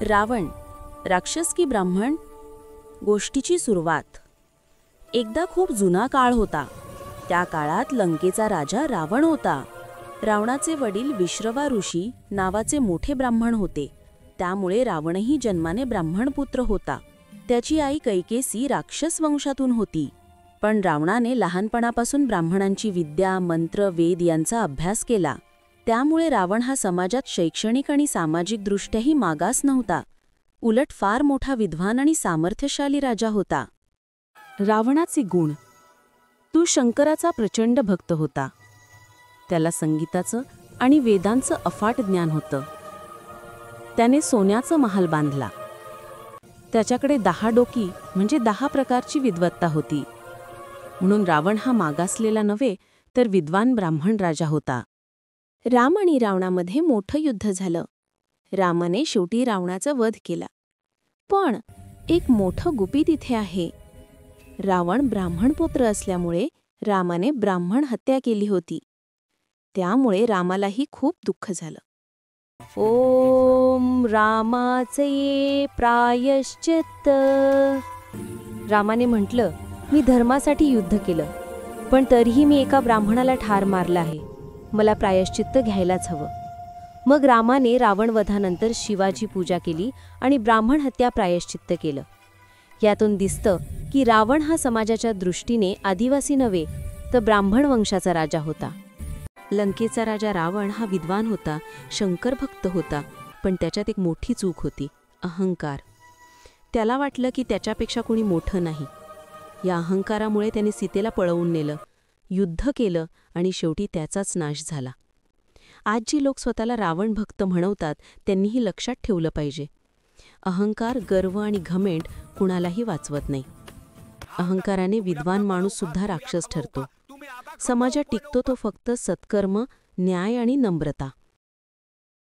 रावण, राक्षस की ब्राह्मण? गोष्टीची सुरुवात. एकदा खूप जुना काळ होता. त्या काळात लंकेचा राजा रावण होता. रावणाचे वडील विश्रवा ऋषी नावाचे मोठे ब्राह्मण होते. त्यामुळे रावणही जन्माने ब्राह्मण पुत्र होता. त्याची आई कैकेसी राक्षस वंशातून होती. पण रावणाने लहानपणापासून ब्राह्मणांची विद्या, मंत्र, वेद यांचा अभ्यास केला. त्यामुळे रावण हा समाजात शैक्षणिक आणि सामाजिकदृष्ट्याही मागास नव्हता. उलट फार मोठा विद्वान आणि सामर्थ्यशाली राजा होता. रावणाचे गुण. तो शंकराचा प्रचंड भक्त होता. त्याला संगीताचं आणि वेदांचं अफाट ज्ञान होतं. त्याने सोन्याचं महाल बांधला. त्याच्याकडे 10 डोकी म्हणजे 10 प्रकारची विद्वत्ता होती. म्हणून रावण हा मागासलेला नव्हे तर विद्वान ब्राह्मण राजा होता. राम आणि रावणामध्ये मोठं युद्ध झालं. रामाने शेवटी रावणाचा वध केला. पण एक मोठं गुपित इथे आहे. रावण ब्राह्मणपुत्र असल्यामुळे रामाने ब्राह्मण हत्या केली होती. त्यामुळे रामालाही खूप दुःख झालं. ओम रामाचे प्रायश्चित्त. रामाने म्हटलं, मी धर्मासाठी युद्ध केलं, पण तरीही मी एका ब्राह्मणाला ठार मारलं आहे. मला प्रायश्चित्त घ्यायलाच हवं. मग रामाने रावणवधानंतर शिवाची पूजा केली आणि ब्राह्मण हत्या प्रायश्चित्त केलं. यातून दिसतं की रावण हा समाजाच्या दृष्टीने आदिवासी नव्हे तर ब्राह्मण वंशाचा राजा होता. लंकेचा राजा रावण हा विद्वान होता, शंकर भक्त होता, पण त्याच्यात एक मोठी चूक होती, अहंकार. त्याला वाटलं की त्याच्यापेक्षा कोणी मोठं नाही. या अहंकारामुळे त्याने सीतेला पळवून नेलं, युद्ध केलं आणि शेवटी त्याचाच नाश झाला. आज जी लोक स्वतःला रावण भक्त म्हणवतात त्यांनीही लक्षात ठेवलं पाहिजे, अहंकार, गर्व आणि घमेंड कुणालाही वाचवत नाही. अहंकाराने विद्वान माणूससुद्धा राक्षस ठरतो. समाजात टिकतो तो फक्त सत्कर्म, न्याय आणि नम्रता.